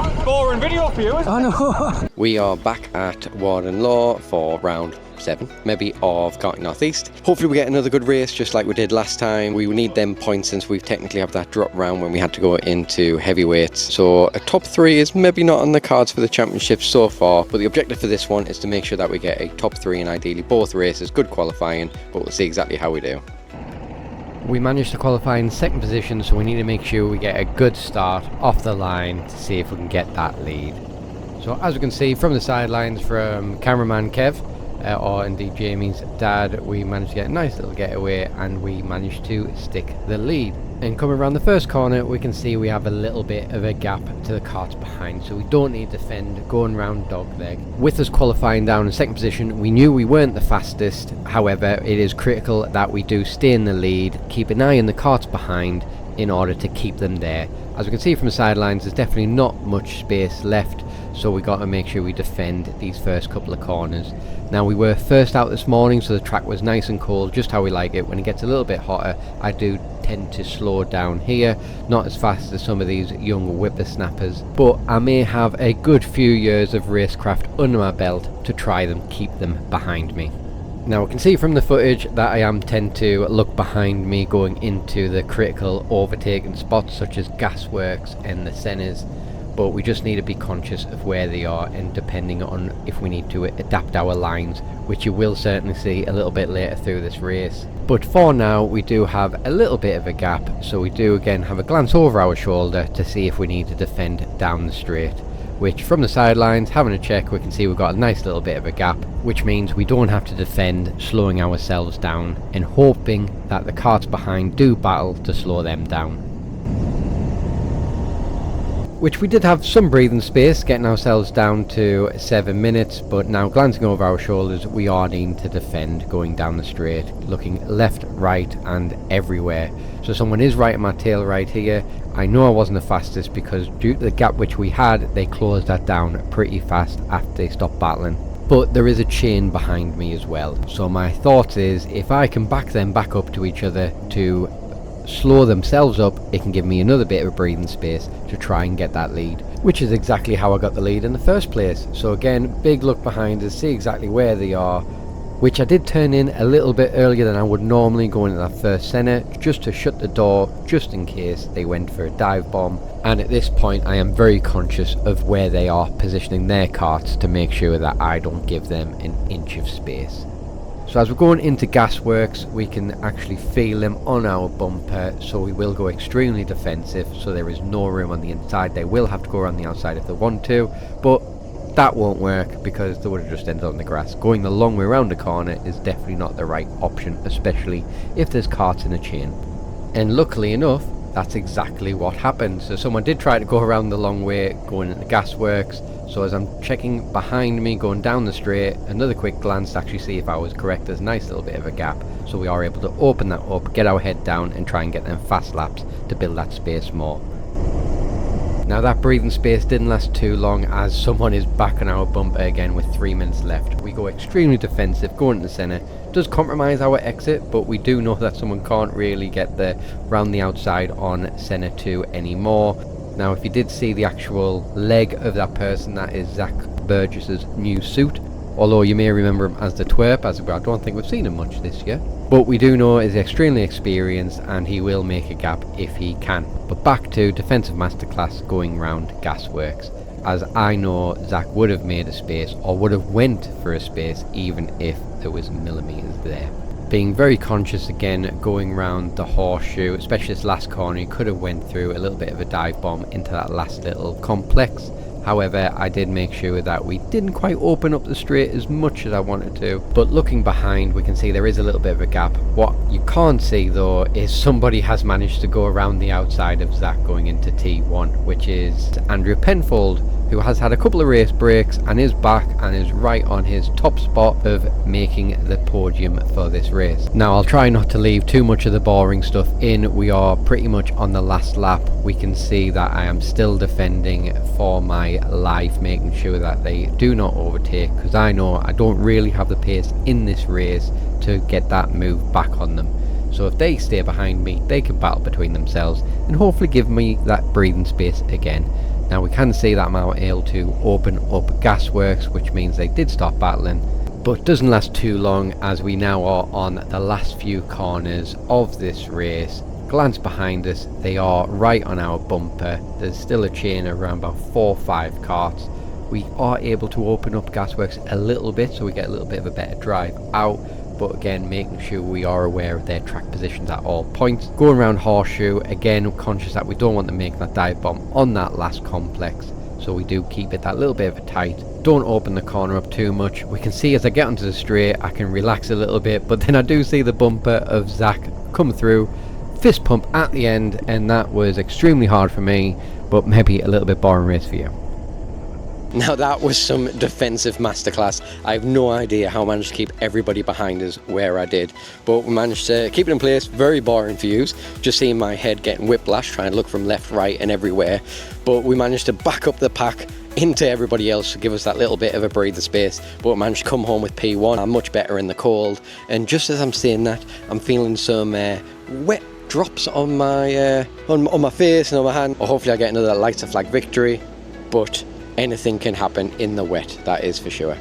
a boring video for you, isn't it? I know. We are back at Warden Law for round 7, maybe, of Karting North East. Hopefully we get another good race just like we did last time. We need them points since we've technically have that drop round when we had to go into heavyweights. So a top 3 is maybe not on the cards for the championship so far, but the objective for this one is to make sure that we get a top 3 in ideally both races, good qualifying, but we'll see exactly how we do. We managed to qualify in 2nd position, so we need to make sure we get a good start off the line to see if we can get that lead. So as we can see from the sidelines from cameraman Kev, or indeed Jamie's dad, we managed to get a nice little getaway and we managed to stick the lead. And coming around the first corner, we can see we have a little bit of a gap to the karts behind, so we don't need to defend going round dogleg. With us qualifying down in 2nd position, we knew we weren't the fastest. However, it is critical that we do stay in the lead, keep an eye on the karts behind in order to keep them there. As we can see from the sidelines, there's definitely not much space left, so we got to make sure we defend these first couple of corners. Now, we were first out this morning, so the track was nice and cold, just how we like it. When it gets a little bit hotter, I do tend to slow down here, not as fast as some of these young whippersnappers, but I may have a good few years of racecraft under my belt to try them, keep them behind me. Now, we can see from the footage that I tend to look behind me going into the critical overtaking spots such as gasworks and the centres, but we just need to be conscious of where they are and depending on if we need to adapt our lines, which you will certainly see a little bit later through this race. But for now, we do have a little bit of a gap, so we do again have a glance over our shoulder to see if we need to defend down the straight, which from the sidelines, having a check, we can see we've got a nice little bit of a gap, which means we don't have to defend, slowing ourselves down and hoping that the karts behind do battle to slow them down. Which we did have some breathing space, getting ourselves down to 7 minutes, but now glancing over our shoulders, we are needing to defend going down the straight, looking left, right and everywhere. So someone is right at my tail right here. I know I wasn't the fastest because due to the gap which we had, they closed that down pretty fast after they stopped battling. But there is a chain behind me as well, so my thought is if I can back them back up to each other to slow themselves up, it can give me another bit of breathing space to try and get that lead, which is exactly how I got the lead in the first place. So again, big look behind us, see exactly where they are, which I did turn in a little bit earlier than I would normally go into that first centre, just to shut the door just in case they went for a dive bomb. And at this point I am very conscious of where they are positioning their karts to make sure that I don't give them an inch of space. So as we're going into gasworks, we can actually feel them on our bumper, so we will go extremely defensive, so there is no room on the inside. They will have to go around the outside if they want to, but that won't work because they would have just ended on the grass. Going the long way around the corner is definitely not the right option, especially if there's karts in a chain. And luckily enough, that's exactly what happened. So someone did try to go around the long way going into gasworks. So as I'm checking behind me going down the straight, another quick glance to actually see if I was correct. There's a nice little bit of a gap, so we are able to open that up, get our head down and try and get them fast laps to build that space more. Now that breathing space didn't last too long as someone is back on our bumper again with 3 minutes left. We go extremely defensive, going to the centre. Does compromise our exit, but we do know that someone can't really get the round the outside on centre 2 anymore. Now if you did see the actual leg of that person, that is Zach Burgess's new suit, although you may remember him as the twerp, as I don't think we've seen him much this year. But we do know he's extremely experienced and he will make a gap if he can. But back to defensive masterclass going round gasworks, as I know Zach would have made a space or would have went for a space even if there was millimetres there. Being very conscious again going round the horseshoe, especially this last corner, he could have went through a little bit of a dive bomb into that last little complex. However, I did make sure that we didn't quite open up the straight as much as I wanted to. But looking behind, we can see there is a little bit of a gap. What you can't see though is somebody has managed to go around the outside of Zach going into T1, which is Andrew Penfold, who has had a couple of race breaks and is back and is right on his top spot of making the podium for this race. Now I'll try not to leave too much of the boring stuff in. We are pretty much on the last lap. We can see that I am still defending for my life, making sure that they do not overtake, because I know I don't really have the pace in this race to get that move back on them. So if they stay behind me, they can battle between themselves and hopefully give me that breathing space again. Now we can see that I'm now able to open up gasworks, which means they did stop battling, but doesn't last too long as we now are on the last few corners of this race. Glance behind us, they are right on our bumper. There's still a chain of around about 4 or 5 karts. We are able to open up gasworks a little bit, so we get a little bit of a better drive out, but again making sure we are aware of their track positions at all points. Going around Horseshoe, again conscious that we don't want to make that dive bomb on that last complex, so we do keep it that little bit of a tight. Don't open the corner up too much. We can see as I get onto the straight I can relax a little bit, but then I do see the bumper of Zach come through, fist pump at the end, and that was extremely hard for me, but maybe a little bit boring race for you. Now that was some defensive masterclass. I have no idea how I managed to keep everybody behind us where I did, but we managed to keep it in place. Very boring views, just seeing my head getting whiplash trying to look from left, right and everywhere, but we managed to back up the pack into everybody else to give us that little bit of a breather space. But I managed to come home with P1. I'm much better in the cold, and just as I'm saying that, I'm feeling some wet drops on my on my face and on my hand. Or hopefully I get another lighter flag victory, but anything can happen in the wet, that is for sure.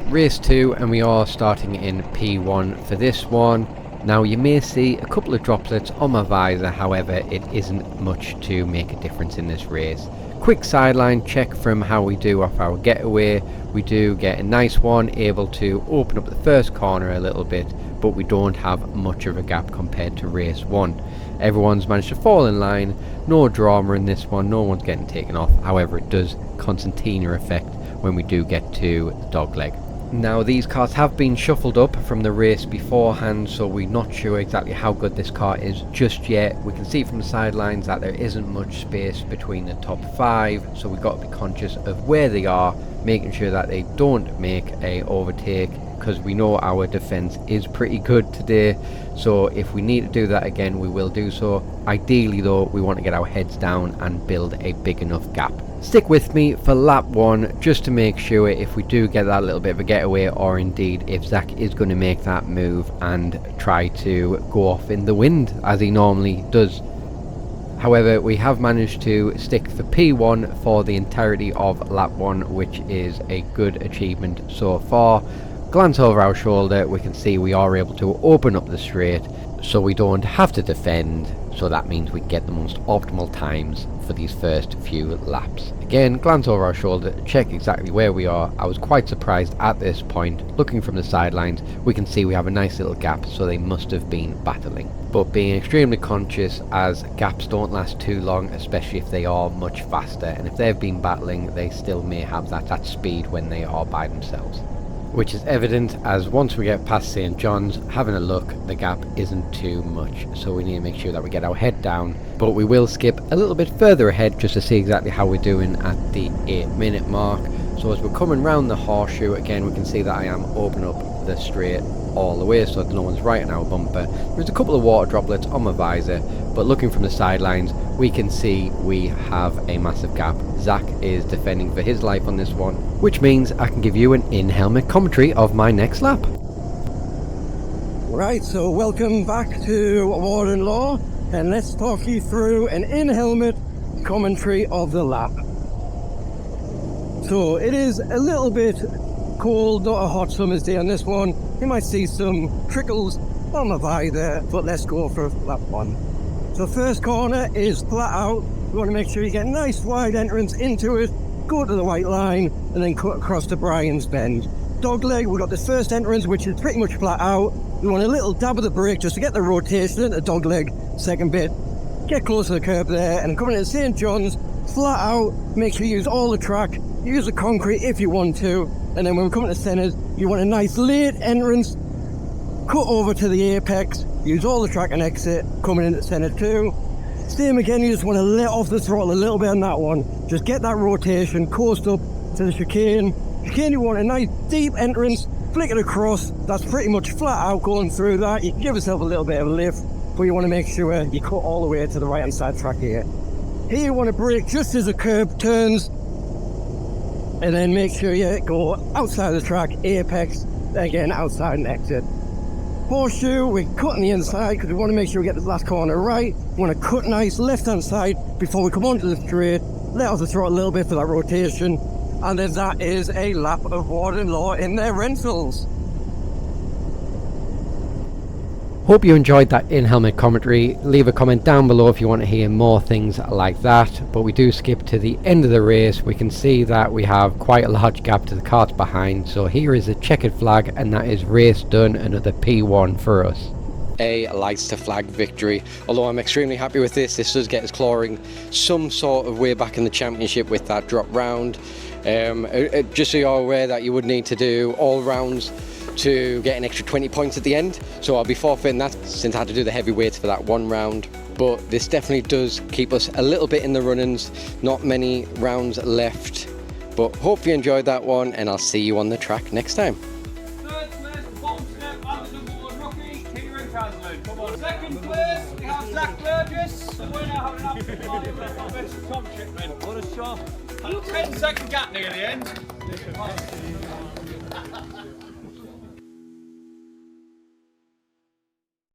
Race 2, and we are starting in P1 for this one. Now you may see a couple of droplets on my visor, however it isn't much to make a difference in this race. Quick sideline check from how we do off our getaway. We do get a nice one, able to open up the first corner a little bit, but we don't have much of a gap compared to race 1. Everyone's managed to fall in line, no drama in this one, no one's getting taken off. However, it does concertina effect when we do get to the dogleg. Now these cars have been shuffled up from the race beforehand, so we're not sure exactly how good this car is just yet. We can see from the sidelines that there isn't much space between the top 5, so we've got to be conscious of where they are, making sure that they don't make a overtake, because we know our defense is pretty good today. So if we need to do that again, we will do so. Ideally though, we want to get our heads down and build a big enough gap. Stick with me for lap 1 just to make sure if we do get that little bit of a getaway, or indeed if Zach is going to make that move and try to go off in the wind as he normally does. However, we have managed to stick for P1 for the entirety of lap 1, which is a good achievement so far. Glance over our shoulder, we can see we are able to open up the straight, so we don't have to defend, so that means we get the most optimal times for these first few laps. Again, glance over our shoulder, check exactly where we are. I was quite surprised at this point. Looking from the sidelines, we can see we have a nice little gap, so they must have been battling. But being extremely conscious, as gaps don't last too long, especially if they are much faster, and if they've been battling, they still may have that speed when they are by themselves. Which is evident as once we get past St. John's, having a look, the gap isn't too much, so we need to make sure that we get our head down. But we will skip a little bit further ahead just to see exactly how we're doing at the 8-minute mark. So as we're coming round the Horseshoe, again we can see that I am opening up the straight all the way so that no one's right on our bumper. There's a couple of water droplets on my visor, but looking from the sidelines we can see we have a massive gap. Zach is defending for his life on this one, which means I can give you an in-helmet commentary of my next lap. Right, so welcome back to Warden Law, and let's talk you through an in-helmet commentary of the lap. So it is a little bit cold, not a hot summer's day on this one. You might see some trickles on the visor, but let's go for lap 1. So first corner is flat out. You want to make sure you get a nice wide entrance into it, go to the white line, and then cut across to Brian's Bend. Dogleg, we've got the first entrance, which is pretty much flat out. You want a little dab of the brake just to get the rotation into Dogleg, second bit. Get close to the curb there, and coming into St. John's, flat out, make sure you use all the track, use the concrete if you want to, and then when we come to centres, you want a nice late entrance, cut over to the apex, use all the track and exit, coming into centre 2. Same again, you just want to let off the throttle a little bit on that one, just get that rotation, coast up to the chicane. Chicane, you want a nice deep entrance, flick it across, that's pretty much flat out going through that. You can give yourself a little bit of a lift, but you want to make sure you cut all the way to the right hand side track here. Here you want to brake just as the curb turns, and then make sure you go outside the track, apex, again outside and exit. horseshoe, we're cutting the inside because we want to make sure we get the last corner right. We want to cut nice left hand side before we come onto the straight, let off the throttle a little bit for that rotation, and then that is a lap of Warden Law in their rentals. Hope you enjoyed that in-helmet commentary. Leave a comment down below if you want to hear more things like that. But we do skip to the end of the race. We can see that we have quite a large gap to the karts behind. So here is a checkered flag, and that is race done, another P1 for us. A likes to flag victory. Although I'm extremely happy with this. This does get us clawing some sort of way back in the championship with that drop round. Just so you're aware that you would need to do all rounds to get an extra 20 points at the end, so I'll be forfeiting that since I had to do the heavy weights for that one round. But this definitely does keep us a little bit in the run-ins. Not many rounds left, but hope you enjoyed that one, and I'll see you on the track next time. Third place, the bottom step, and the number 1 rookie, Kieran Caslin. Come on. Second place, we have Zach Burgess. The winner having an absolute party with Tom Shipman. What a shot. 10-second gap near the end.